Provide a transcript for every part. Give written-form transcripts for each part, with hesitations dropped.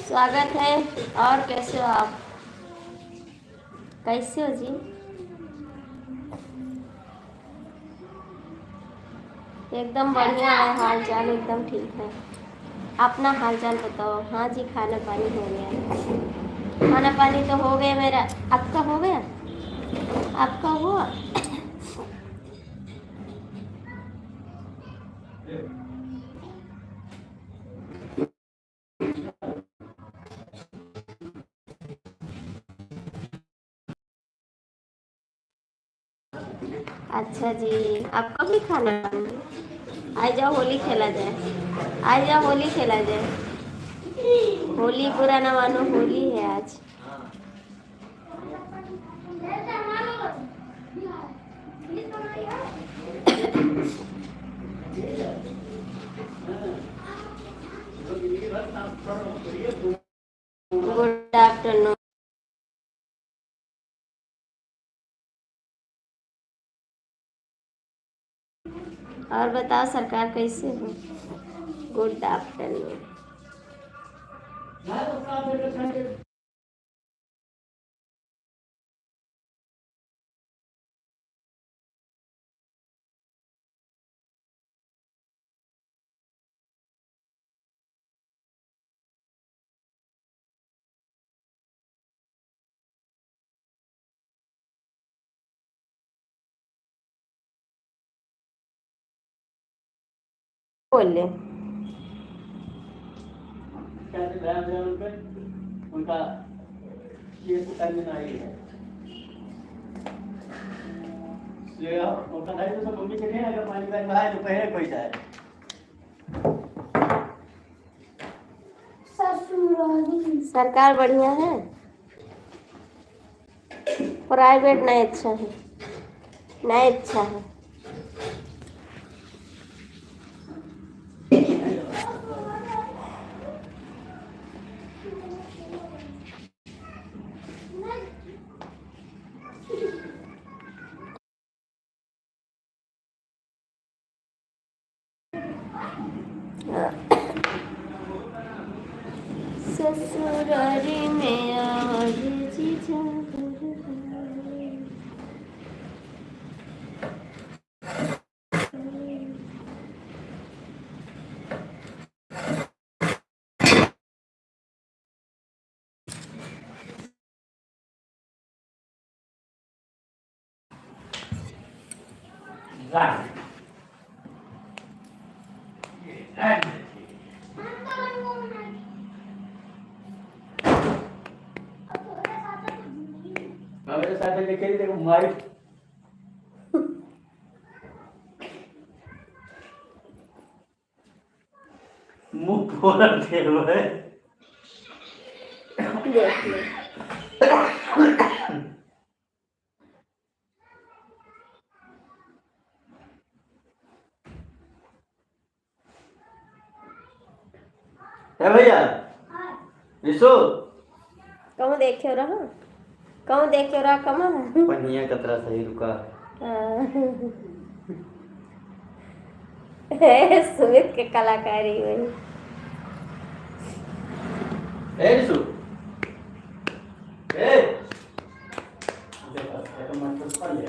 स्वागत है। और कैसे हो आप? कैसे हो जी? एकदम बढ़िया है, हाल चाल एकदम ठीक है। अपना हाल चाल बताओ। हाँ जी, खाना पानी हो गया। खाना पानी तो हो गया मेरा। आपका हो गया? आपका हुआ? अच्छा जी, आपका भी खाना? आ जाओ होली खेला जाए। आ जाओ होली खेला जाए। होली बुरा ना मानो, होली है आज। Good afternoon. और बताओ सरकार कैसे हो? Good afternoon. बोले उनका ये नहीं है। सरकार बढ़िया है, प्राइवेट नहीं अच्छा है, नहीं अच्छा है। ससुरारी में आज जीजा मेरे साथ लेके देखो मारी मुंह खोल थे हुए देख लो। है भैया विशु कहूँ देखे रहा, कहूँ देखे रहा कमा पनिया कतरा सही रुका सुमित के कलाकारी वही। ए विशु ए देखो मतलब पढ़ ले।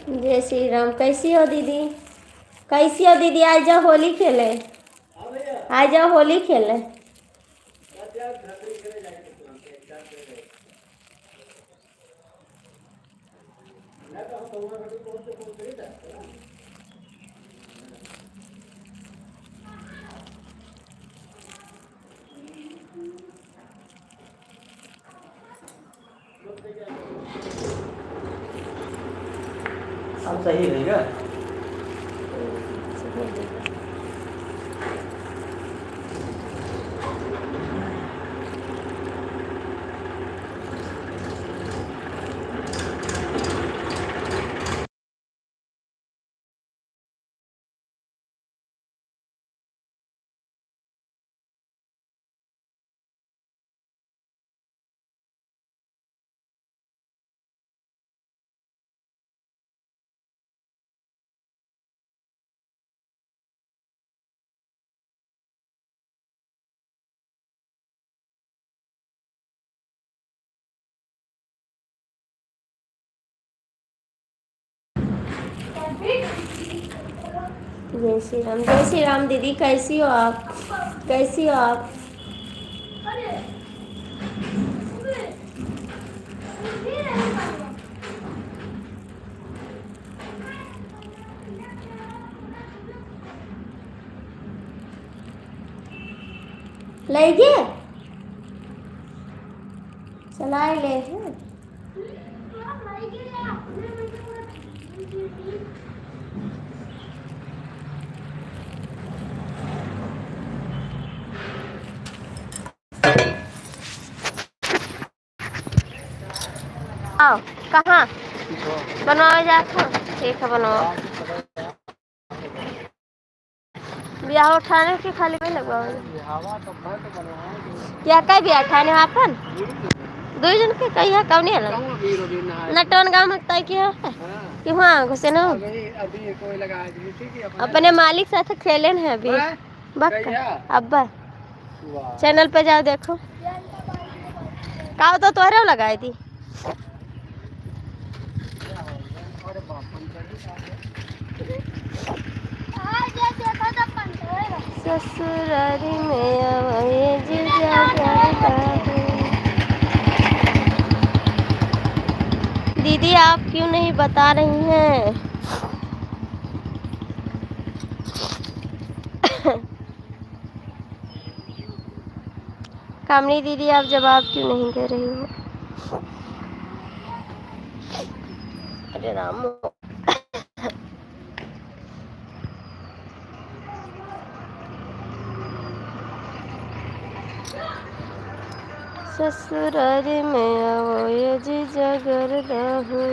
जय श्री राम। कैसी हो दीदी? कैसी हो दीदी? आ जाओ होली खेले। आ जाओ होली खेले। अब सही रहेगा। जय श्री राम। जय श्री राम दीदी। कैसी हो आप? कैसी हो आप? ले गए चलाए ले हैं। आओ कहाँ बनवाओ जाकर। ठीक है बनवाओ। ब्याह उठाने की खाली में लगवाओ। क्या कई ब्याह उठाने अपन दो जन के कही है कौन है नटवन गाँव में तय किया है कि वहाँ घुसे न अपने मालिक साथ खेले हैं अभी। बक्का अब्बा चैनल पे जाओ देखो का तो तोहरे लगाई थी। ससुरारी में आवे जीजा करता है। दीदी आप क्यों नहीं बता रही हैं? कामनी दीदी आप जवाब क्यों नहीं दे रही हो? अरे राम। ससुरारी में आओ ये जीजा करता है।